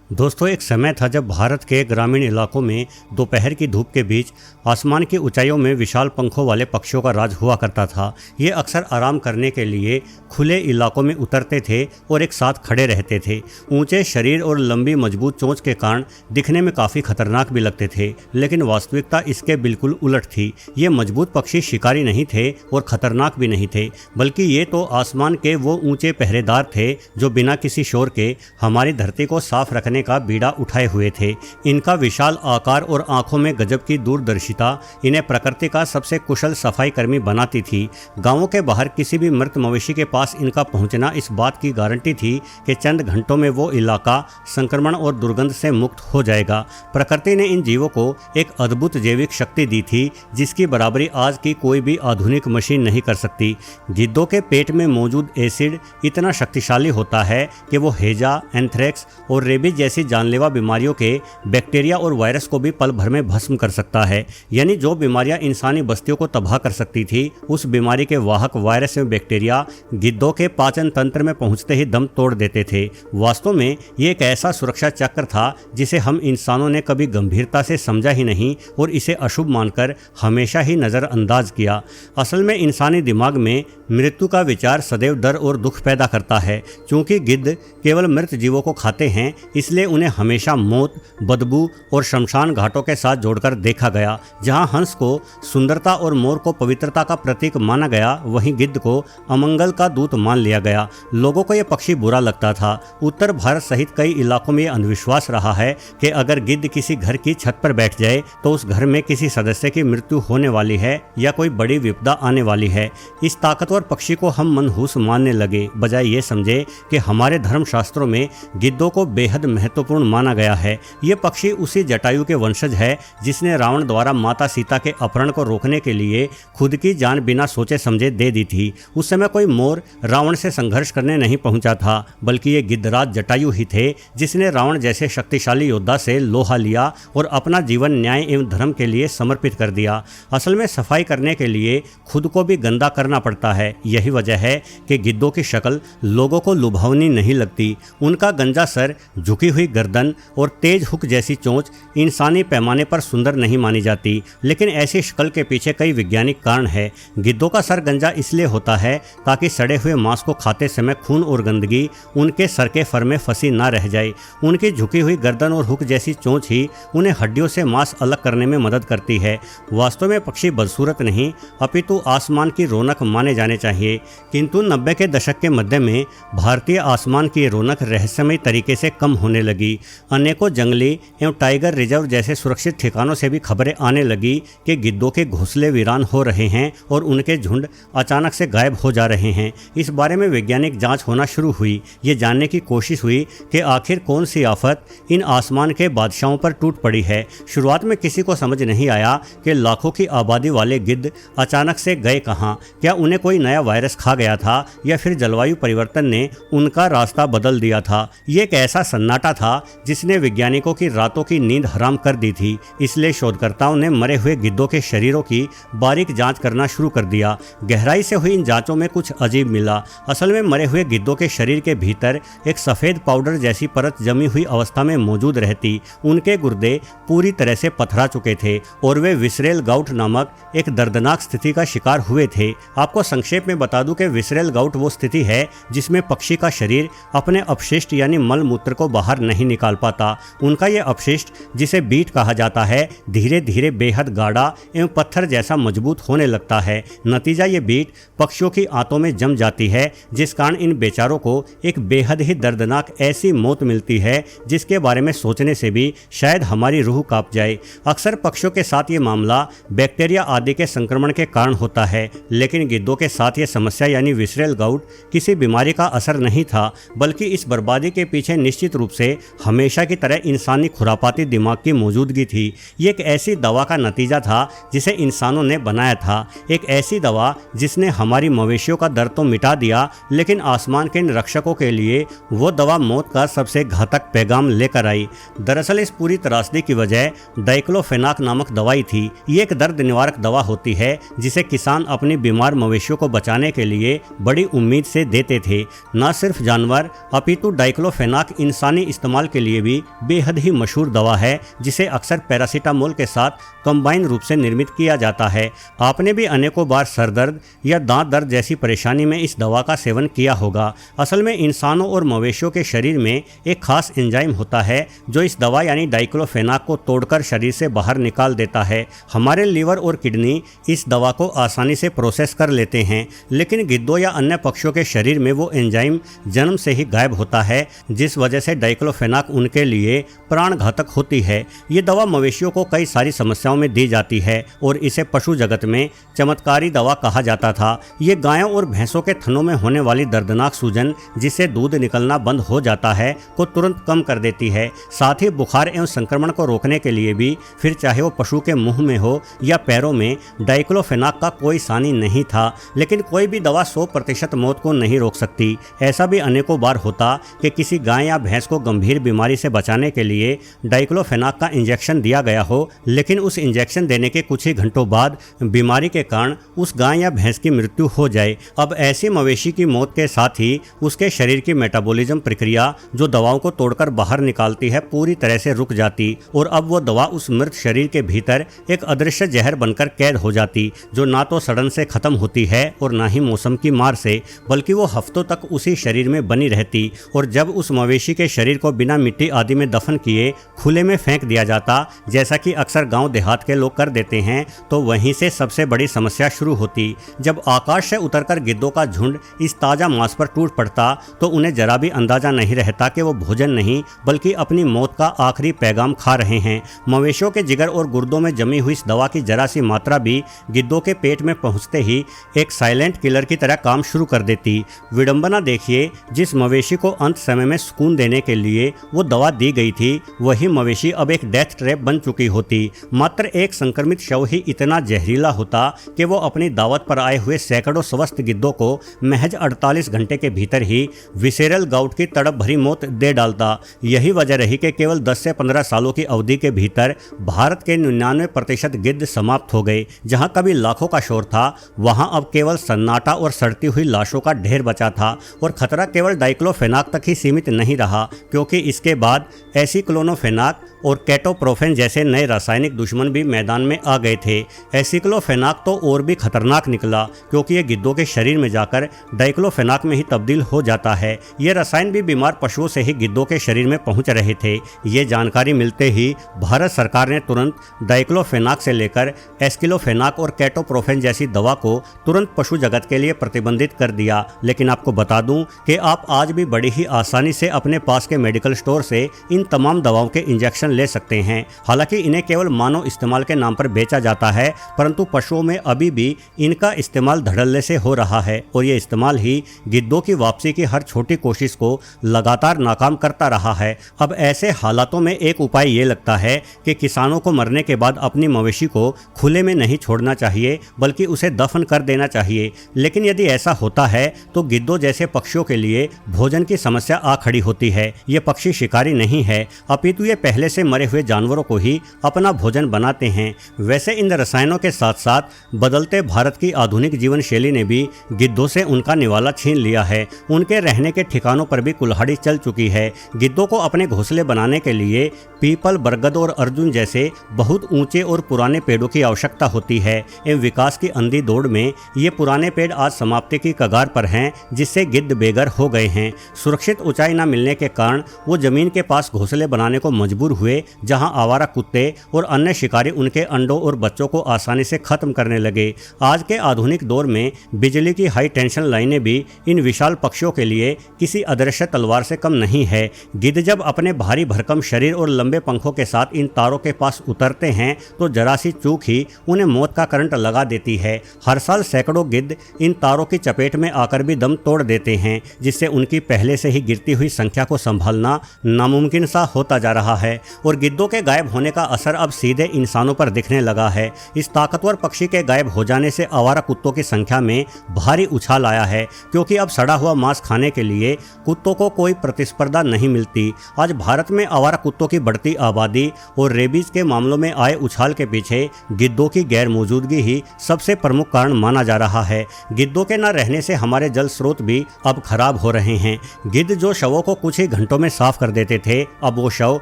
दोस्तों, एक समय था जब भारत के ग्रामीण इलाकों में दोपहर की धूप के बीच आसमान की ऊंचाइयों में विशाल पंखों वाले पक्षियों का राज हुआ करता था। ये अक्सर आराम करने के लिए खुले इलाकों में उतरते थे और एक साथ खड़े रहते थे। ऊंचे शरीर और लंबी मजबूत चोंच के कारण दिखने में काफ़ी खतरनाक भी लगते थे, लेकिन वास्तविकता इसके बिल्कुल उलट थी। ये मजबूत पक्षी शिकारी नहीं थे और ख़तरनाक भी नहीं थे, बल्कि ये तो आसमान के वो ऊंचे पहरेदार थे जो बिना किसी शोर के हमारी धरती को साफ रखने का बीड़ा उठाए हुए थे। इनका विशाल आकार और आंखों में गजब की दूरदर्शिता इन्हें प्रकृति का सबसे कुशल सफाई कर्मी बनाती थी। गांवों के बाहर किसी भी मृत मवेशी के पास इनका पहुंचना इस बात की गारंटी थी कि चंद घंटों में वो इलाका संक्रमण और दुर्गंध से मुक्त हो जाएगा। प्रकृति ने इन जीवों को एक अद्भुत जैविक शक्ति दी थी जिसकी बराबरी आज की कोई भी आधुनिक मशीन नहीं कर सकती। गिद्धों के पेट में मौजूद एसिड इतना शक्तिशाली होता है कि वो हैजा, एंथ्रेक्स और रेबीज जैसी जानलेवा बीमारियों के बैक्टीरिया और वायरस को भी पल भर में भस्म कर सकता है। यानी जो बीमारियां इंसानी बस्तियों को तबाह कर सकती थी, उस बीमारी के वाहक वायरस एवं बैक्टीरिया गिद्धों के पाचन तंत्र में पहुंचते ही दम तोड़ देते थे। वास्तव में ये एक ऐसा सुरक्षा चक्र था जिसे हम इंसानों ने कभी गंभीरता से समझा ही नहीं और इसे अशुभ मानकर हमेशा ही नज़रअंदाज किया। असल में इंसानी दिमाग में मृत्यु का विचार सदैव डर और दुख पैदा करता है। चूंकि गिद्ध केवल मृत जीवों को खाते हैं, इसलिए उन्हें हमेशा मौत, बदबू और शमशान घाटों के साथ जोड़कर देखा गया। जहां हंस को सुंदरता और मोर को पवित्रता का प्रतीक माना गया, वहीं गिद्ध को अमंगल का दूत मान लिया गया। लोगों को यह पक्षी बुरा लगता था। उत्तर भारत सहित कई इलाकों में यह अंधविश्वास रहा है कि अगर गिद्ध किसी घर की छत पर बैठ जाए तो उस घर में किसी सदस्य की मृत्यु होने वाली है या कोई बड़ी विपदा आने वाली है। इस ताकतवर पक्षी को हम मनहूस मानने लगे, बजाय ये समझे कि हमारे धर्मशास्त्रों में गिद्धों को बेहद महत्वपूर्ण माना गया है। ये पक्षी उसी जटायु के वंशज है जिसने रावण द्वारा माता सीता के अपहरण को रोकने के लिए खुद की जान बिना सोचे समझे दे दी थी। उस समय कोई मोर रावण से संघर्ष करने नहीं पहुंचा था, बल्कि ये गिद्धराज जटायु ही थे जिसने रावण जैसे शक्तिशाली योद्धा से लोहा लिया और अपना जीवन न्याय एवं धर्म के लिए समर्पित कर दिया। असल में सफाई करने के लिए खुद को भी गंदा करना पड़ता है। यही वजह है कि गिद्धों की शक्ल लोगों को लुभावनी नहीं लगती। उनका गंजा सर, झुकी हुई गर्दन और तेज हुक जैसी चोंच इंसानी पैमाने पर सुंदर नहीं मानी जाती, लेकिन ऐसी शक्ल के पीछे कई वैज्ञानिक कारण है। गिद्धों का सर गंजा इसलिए होता है ताकि सड़े हुए मांस को खाते समय खून और गंदगी उनके सर के फर में फंसी ना रह जाए। उनकी झुकी हुई गर्दन और हुक जैसी चोंच ही उन्हें हड्डियों से मांस अलग करने में मदद करती है। वास्तव में पक्षी बदसूरत नहीं, अपितु आसमान की रौनक माने जाने चाहिए। किंतु 90 के दशक के मध्य में भारतीय आसमान की रौनक रहस्यमय तरीके से कम होने लगी। अनेकों जंगली एवं टाइगर रिजर्व जैसे सुरक्षित ठिकानों से भी खबरें आने लगी कि गिद्धों के घोंसले वीरान हो रहे हैं और उनके झुंड अचानक से गायब हो जा रहे हैं। इस बारे में वैज्ञानिक जांच होना शुरू हुई। ये जानने की कोशिश हुई कि आखिर कौन सी आफत इन आसमान के बादशाहों पर टूट पड़ी है। शुरुआत में किसी को समझ नहीं आया कि लाखों की आबादी वाले गिद्ध अचानक से गए कहाँ। क्या उन्हें कोई नया वायरस खा गया था या फिर जलवायु परिवर्तन ने उनका रास्ता बदल दिया था। ये एक ऐसा सन्नाटा था जिसने वैज्ञानिकों की रातों की नींद हराम कर दी थी। इसलिए शोधकर्ताओं ने मरे हुए गिद्धों के शरीरों की बारीक जांच करना शुरू कर दिया। गहराई से हुई इन जांचों में कुछ अजीब मिला। असल में मरे हुए गिद्धों के शरीर के भीतर एक सफ़ेद पाउडर जैसी परत जमी हुई अवस्था में मौजूद रहती। उनके गुर्दे पूरी तरह से पथरा चुके थे और वे विसरेल गाउट नामक एक दर्दनाक स्थिति का शिकार हुए थे। आपको संक्षेप में बता दूं कि विसरेल गाउट वो स्थिति है जिसमें पक्षी का शरीर अपने अपशिष्ट यानी मल मूत्र को बाहर नहीं निकाल पाता। उनका यह अपशिष्ट, जिसे बीट कहा जाता है, धीरे धीरे बेहद गाढ़ा एवं पत्थर जैसा मजबूत होने लगता है। नतीजा ये बीट पक्षियों की आंतों में जम जाती है, जिस कारण इन बेचारों को एक बेहद ही दर्दनाक ऐसी मौत मिलती है जिसके बारे में सोचने से भी शायद हमारी रूह कांप जाए। अक्सर पक्षियों के साथ ये मामला बैक्टीरिया आदि के संक्रमण के कारण होता है, लेकिन गिद्धों के साथ ये समस्या यानी विसरेल गाउट किसी बीमारी का असर नहीं था, बल्कि इस बर्बादी के पीछे निश्चित रूप से हमेशा की तरह इंसानी खुरापाती दिमाग की मौजूदगी थी। ये एक ऐसी दवा का नतीजा था जिसे इंसानों ने बनाया था। एक ऐसी दवा जिसने हमारी मवेशियों का दर्द तो मिटा दिया, लेकिन आसमान के इन रक्षकों के लिए वो दवा मौत का सबसे घातक पैगाम लेकर आई। दरअसल इस पूरी त्रासदी की वजह डाइक्लोफेनाक नामक दवाई थी। ये एक दर्द निवारक दवा होती है जिसे किसान अपनी बीमार मवेशियों को बचाने के लिए बड़ी उम्मीद से देते थे। न सिर्फ जानवर अपितु डाइक्लोफेनाक इंसानी इस्तेमाल के लिए भी बेहद ही मशहूर दवा है, जिसे अक्सर पैरासीटामोल के साथ कंबाइन रूप से निर्मित किया जाता है। आपने भी अनेकों बार सर दर्द या दांत दर्द जैसी परेशानी में इस दवा का सेवन किया होगा। असल में इंसानों और मवेशियों के शरीर में एक खास एंजाइम होता है जो इस दवा यानी डाइक्लोफेनाक को तोड़कर शरीर से बाहर निकाल देता है। हमारे लीवर और किडनी इस दवा को आसानी से प्रोसेस कर लेते हैं, लेकिन गिद्धों या अन्य पक्षियों के शरीर में वो एंजाइम जन्म से ही गायब होता है, जिस वजह से डाइक्लोफेनाक उनके लिए प्राण घातक होती है। ये दवा मवेशियों को कई सारी समस्याओं में दी जाती है और इसे पशु जगत में चमत्कारी दवा कहा जाता था। ये गायों और भैंसों के थनों में होने वाली दर्दनाक सूजन, जिससे दूध निकलना बंद हो जाता है, को तुरंत कम कर देती है। साथ ही बुखार एवं संक्रमण को रोकने के लिए भी, फिर चाहे वो पशु के मुंह में हो या पैरों में, डाइक्लोफेनाक का कोई सानी नहीं था। लेकिन कोई भी दवा 100% मौत को नहीं रोक सकती। ऐसा भी अनेकों बार होता कि किसी गाय या भैंस को गंभीर बीमारी से बचाने के लिए डाइक्लोफेनाक का इंजेक्शन दिया गया हो, लेकिन उस इंजेक्शन देने के कुछ ही घंटों बाद बीमारी के कारण उस गाय या भैंस की मृत्यु हो जाए। अब ऐसी मवेशी की मौत के साथ ही उसके शरीर की मेटाबॉलिज्म प्रक्रिया, जो दवाओं को तोड़कर बाहर निकालती है, पूरी तरह से रुक जाती और अब वो दवा उस मृत शरीर के भीतर एक अदृश्य जहर बनकर कैद हो जाती, जो ना तो सड़न से खत्म होती है और ना ही मौसम की मार से, बल्कि वो हफ्तों तक उसी शरीर में बनी रहती। और जब उस मवेशी के शरीर को बिना मिट्टी आदि में दफन किए खुले में फेंक दिया जाता, जैसा कि अक्सर गांव देहात के लोग कर देते हैं, तो वहीं से सबसे बड़ी समस्या शुरू होती। जब आकाश से उतरकर गिद्धों का झुंड इस ताजा मांस पर टूट पड़ता, तो उन्हें जरा भी अंदाजा नहीं रहता कि वो भोजन नहीं बल्कि अपनी मौत का आखिरी पैगाम खा रहे हैं। मवेशियों के जिगर और गुर्दों में जमी हुई इस दवा की जरा सी मात्रा भी गिद्धों के पेट में पहुंचते ही एक साइलेंट किलर की तरह काम शुरू कर देती। विडंबना देखिए, जिस मवेशी को अंत समय में सुकून देने के लिए वो दवा दी गई थी, वही मवेशी अब एक डेथ ट्रैप बन चुकी होती। मात्र एक संक्रमित शव ही इतना जहरीला होता कि वो अपनी दावत पर आए हुए सैकड़ों स्वस्थ गिद्धों को महज 48 घंटे के भीतर ही विसेरल गाउट की तड़प भरी मौत दे डालता। यही वजह रही कि केवल 10 से 15 सालों की अवधि के भीतर भारत के 99% गिद्ध समाप्त हो गए। जहां कभी लाखों का शोर था, वहां अब केवल सन्नाटा और सड़ती हुई लाशों का ढेर बचा था। और खतरा केवल डाइक्लोफेनाक तक ही सीमित नहीं रहा, क्योंकि इसके बाद एसिक्लोनोफेनाक और केटोप्रोफेन जैसे नए रासायनिक दुश्मन भी मैदान में आ गए थे। एसिक्लोफेनाक तो और भी खतरनाक निकला, क्योंकि ये गिद्धों के शरीर में जाकर डाइक्लोफेनाक में ही तब्दील हो जाता है। ये रसायन भी बीमार पशुओं से ही गिद्धों के शरीर में पहुंच रहे थे। ये जानकारी मिलते ही भारत सरकार ने तुरंत डाइक्लोफेनाक से लेकर एस्किलोफेनाक और केटोप्रोफेन जैसी दवा को तुरंत पशु जगत के लिए प्रतिबंधित कर दिया। लेकिन आपको बता दूं कि आप आज भी बड़ी ही आसानी से अपने पास के मेडिकल स्टोर से इन तमाम दवाओं के इंजेक्शन ले सकते हैं। हालांकि इन्हें केवल मानव इस्तेमाल के नाम पर बेचा जाता है, परंतु पशुओं में अभी भी इनका इस्तेमाल धड़ल्ले से हो रहा है और ये इस्तेमाल ही गिद्धों की वापसी की हर छोटी कोशिश को लगातार नाकाम करता रहा है। अब ऐसे हालातों में एक उपाय ये लगता है कि किसानों को मरने के बाद अपनी मवेशी को खुले में नहीं छोड़ना चाहिए, बल्कि उसे दफन कर देना चाहिए। लेकिन यदि ऐसा होता है तो गिद्धों जैसे पक्षियों के लिए भोजन की समस्या आ खड़ी होती है। ये पक्षी शिकारी नहीं है, अपितु ये पहले से मरे हुए जानवरों को ही अपना भोजन बनाते हैं। वैसे इन रसायनों के साथ साथ बदलते भारत की आधुनिक जीवन शैली ने भी गिद्धों से उनका निवाला छीन लिया है। उनके रहने के ठिकानों पर भी कुल्हाड़ी चल चुकी है। गिद्धों को अपने घोंसले बनाने के लिए पीपल, बरगद और अर्जुन जैसे बहुत ऊंचे और पुराने पेड़ों की आवश्यकता होती है। एवं विकास की अंधी दौड़ में ये पुराने पेड़ आज समाप्ति की कगार पर हैं, जिससे गिद्ध बेघर हो गए हैं। सुरक्षित ऊंचाई न मिलने के कारण वो जमीन के पास घोंसले बनाने को मजबूर हुए, जहां आवारा कुत्ते और अन्य शिकारी उनके अंडों और बच्चों को आसानी से खत्म करने लगे। आज के आधुनिक दौर में बिजली की हाई टेंशन लाइनें भी इन विशाल पक्षियों के लिए किसी अदृश्य तलवार से कम नहीं है। गिद्ध जब अपने भारी भरकम शरीर और लंबे पंखों के साथ इन तारों के पास उतरते हैं तो जरा सी चूक ही उन्हें मौत का करंट लगा देती है। हर साल सैकड़ों गिद्ध इन तारों की चपेट में आकर भी दम तोड़ देते हैं, जिससे उनकी पहले से ही गिरती हुई संख्या को संभालना नामुमकिन सा होता जा रहा है। और गिद्धों के गायब होने का असर अब सीधे इंसानों पर दिखने लगा है। इस ताकतवर पक्षी के गायब हो जाने से आवारा कुत्तों की संख्या में भारी उछाल आया है, क्योंकि अब सड़ा हुआ मांस खाने के लिए कुत्तों को कोई प्रतिस्पर्धा नहीं मिलती। आज भारत में आवारा कुत्तों की बढ़ती आबादी और रेबीज के मामलों में आए उछाल के पीछे गिद्धों की गैर मौजूदगी ही सबसे प्रमुख कारण माना जा रहा है। गिद्धों के न रहने से हमारे जल स्रोत भी अब खराब हो रहे हैं। गिद्ध जो शवों को कुछ ही घंटों में में साफ कर देते थे, अब वो शव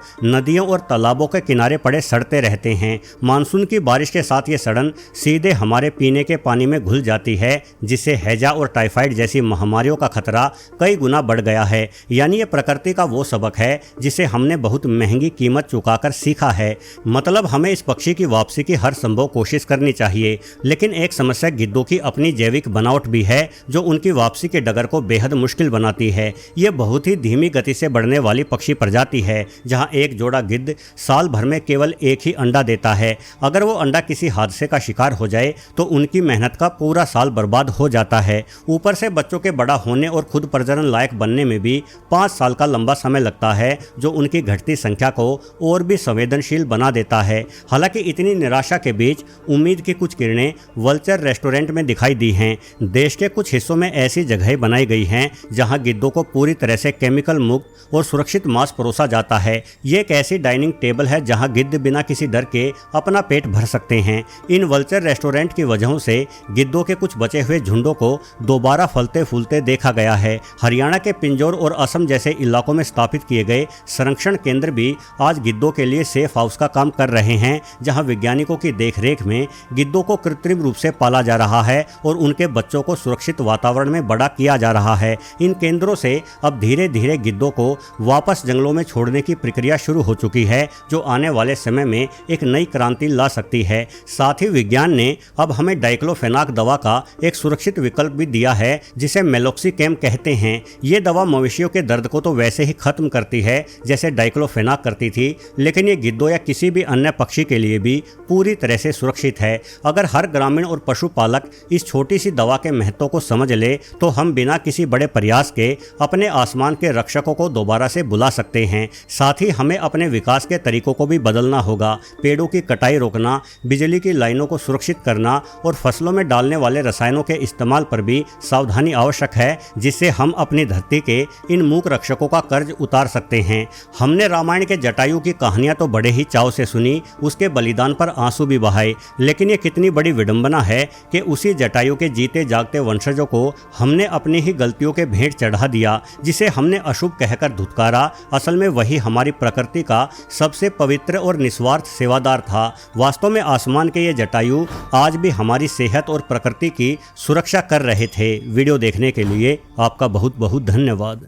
नदियों और तालाबों के किनारे पड़े सड़ते रहते हैं। मानसून की बारिश के साथ ये सड़न सीधे हमारे पीने के पानी में घुल जाती है, जिससे हैजा और टाइफाइड जैसी महामारियों का खतरा कई गुना बढ़ गया है। यानी ये प्रकृति का वो सबक है जिसे हमने बहुत महंगी कीमत चुकाकर सीखा है। मतलब हमें इस पक्षी की वापसी की हर संभव कोशिश करनी चाहिए। लेकिन एक समस्या गिद्धों की अपनी जैविक बनावट भी है जो उनकी वापसी के डगर को बेहद मुश्किल बनाती है। ये बहुत ही धीमी गति से बढ़ने वाली पक्षी प्रजाति है, जहां एक जोड़ा गिद्ध साल भर में केवल एक ही अंडा देता है। अगर वो अंडा किसी हादसे का शिकार हो जाए तो उनकी मेहनत का पूरा साल बर्बाद हो जाता है। ऊपर से बच्चों के बड़ा होने और खुद प्रजनन लायक बनने में भी 5 साल का लंबा समय लगता है, जो उनकी घटती संख्या को और भी संवेदनशील बना देता है। हालांकि इतनी निराशा के बीच उम्मीद की कुछ किरणें वल्चर रेस्टोरेंट में दिखाई दी हैं। देश के कुछ हिस्सों में ऐसी जगहें बनाई गई हैं जहां गिद्धों को पूरी तरह से केमिकल मुक्त और सुरक्षित मांस परोसा जाता है। ये एक ऐसी डाइनिंग टेबल है जहां गिद्ध बिना किसी डर के अपना पेट भर सकते हैं। इन वल्चर रेस्टोरेंट की वजहों से गिद्धों के कुछ बचे हुए झुंडों को दोबारा फलते फूलते देखा गया है। हरियाणा के पिंजौर और असम जैसे इलाकों में स्थापित किए गए संरक्षण केंद्र भी आज गिद्धों के लिए सेफ हाउस का काम कर रहे हैं, जहां वैज्ञानिकों की देखरेख में गिद्धों को कृत्रिम रूप से पाला जा रहा है और उनके बच्चों को सुरक्षित वातावरण में बड़ा किया जा रहा है। इन केंद्रों से अब धीरे धीरे गिद्धों को वापस जंगलों में छोड़ने की प्रक्रिया शुरू हो चुकी है, जो आने वाले समय में एक नई क्रांति ला सकती है। साथ ही विज्ञान ने अब हमें डाइक्लोफेनाक दवा का एक सुरक्षित विकल्प भी दिया है, जिसे मेलोक्सिकैम कहते हैं। ये दवा मवेशियों के दर्द को तो वैसे ही खत्म करती है जैसे डाइक्लोफेनाक करती थी, लेकिन ये गिद्धों या किसी भी अन्य पक्षी के लिए भी पूरी तरह से सुरक्षित है। अगर हर ग्रामीण और पशुपालक इस छोटी सी दवा के महत्व को समझ ले तो हम बिना किसी बड़े प्रयास के अपने आसमान के रक्षकों को दोबारा से बुला सकते हैं। साथ ही हमें अपने विकास के तरीकों को भी बदलना होगा। पेड़ों की कटाई रोकना, बिजली की लाइनों को सुरक्षित करना और फसलों में डालने वाले रसायनों के इस्तेमाल पर भी सावधानी आवश्यक है, जिससे हम अपनी धरती के इन मूक रक्षकों का कर्ज उतार सकते हैं। हमने रामायण के जटायु की कहानियां तो बड़े ही चाव से सुनी, उसके बलिदान पर आंसू भी बहाए, लेकिन ये कितनी बड़ी विडंबना है कि उसी जटायु के जीते जागते वंशजों को हमने अपनी ही गलतियों के भेंट चढ़ा दिया। जिसे हमने अशुभ कहकर धुतकारा, असल में वही हमारी प्रकृति का सबसे पवित्र और निस्वार्थ सेवादार था। वास्तव में आसमान के ये जटायु आज भी हमारी सेहत और प्रकृति की सुरक्षा कर रहे थे। वीडियो देखने के लिए आपका बहुत बहुत धन्यवाद।